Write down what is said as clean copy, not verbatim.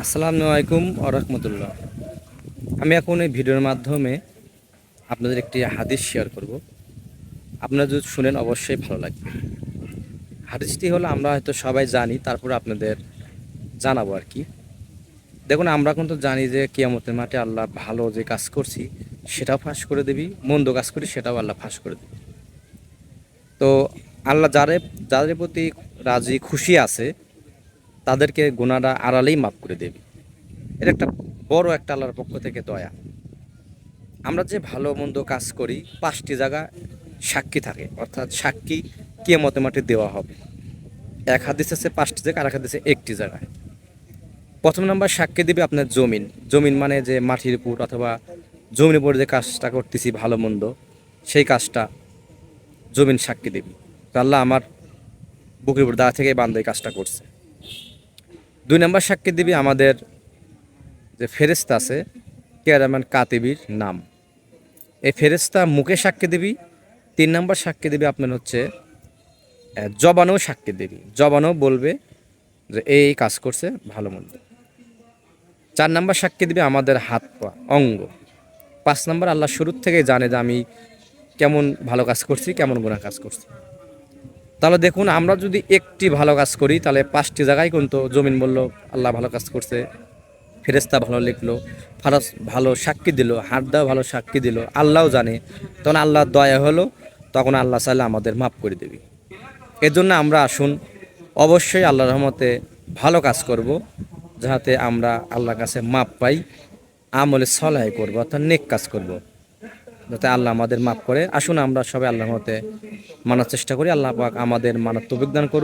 আসসালামু আলাইকুম রাহমাতুল্লাহ। আমি এখন এই ভিডিওর মাধ্যমে আপনাদের একটি হাদিস শেয়ার করব। আপনারা যদি শুনেন অবশ্যই ভালো লাগবে। হাদিসটি হলো আমরা হয়তো সবাই জানি, তারপরে আপনাদের জানাবো আর কি। দেখুন, আমরা কিন্তু জানি যে কিয়ামতের মাঠে আল্লাহ ভালো যে কাজ করছি সেটাও ফাঁস করে দিবি, মন্দ কাজ করি সেটাও আল্লাহ ফাঁস করে দিবি। তো আল্লাহ যাদের প্রতি রাজি খুশি আছে তাদেরকে গুনাহটা আড়ালেই মাফ করে দেবে। এটা একটা বড় একটা আল্লাহর পক্ষ থেকে দয়া। আমরা যে ভালো মন্দ কাজ করি 5টি জায়গা সাক্ষী থাকে, অর্থাৎ সাক্ষী কিয়ামতের মাঠে দেওয়া হবে। এক হাদিস আছে 5টি জায়গা, আর এক হাদিসে 1টি জায়গায়। প্রথম নাম্বার সাক্ষী দিবে আপনার জমিন। জমিন মানে যে মাটির উপর অথবা জমির উপর যে কাজটা করতেছি ভালো মন্দ, সেই কাজটা জমিন সাক্ষী দিবে। তো আল্লাহ আমার বুকের উপর দাঁড়া থেকে বান্দা এই কাজটা করছে। 2 নাম্বার সাক্ষী দিবে আমাদের যে ফেরেশতা আছে কিরামান কাতিবির নাম। এই ফেরেশতা মুখে সাক্ষী দিবি। 3 নাম্বার সাক্ষী দিবি আপনার হচ্ছে জবানও সাক্ষী দিবি, জবানও বলবে যে এই কাজ করছে ভালো মন্দ। 4 নাম্বার সাক্ষী দিবি আমাদের হাত পা অঙ্গ। 5 নাম্বার আল্লাহ শুরুর থেকে জানে যে আমি কেমন ভালো কাজ করছি, কেমন গুনাহ কাজ করছি। তাহলে দেখুন, আমরা যদি একটি ভালো কাজ করি তাহলে 5টি জায়গায় কিন্তু জমিন বলল আল্লাহ ভালো কাজ করছে, ফেরেশতা ভালো লিখলো, ফারাস ভালো সাক্ষী দিল, হাত দাও ভালো সাক্ষী দিল, আল্লাহও জানে। তখন আল্লাহর দয়া হলো, তখন আল্লাহ চাইলে আমাদের মাফ করে দেবে। এজন্য আমরা আসুন অবশ্যই আল্লাহর রহমতে ভালো কাজ করব, যাতে আমরা আল্লাহর কাছে মাপ পাই। আমলে সলাহ করব, অর্থাৎ নেক কাজ করব, যাতে আল্লাহ আমাদের মাফ করে। আসুন আমরা সবাই আল্লাহর রহমতে মানার চেষ্টা করি। আল্লাহ পাক আমাদের মানার তৌফিক দান করুন।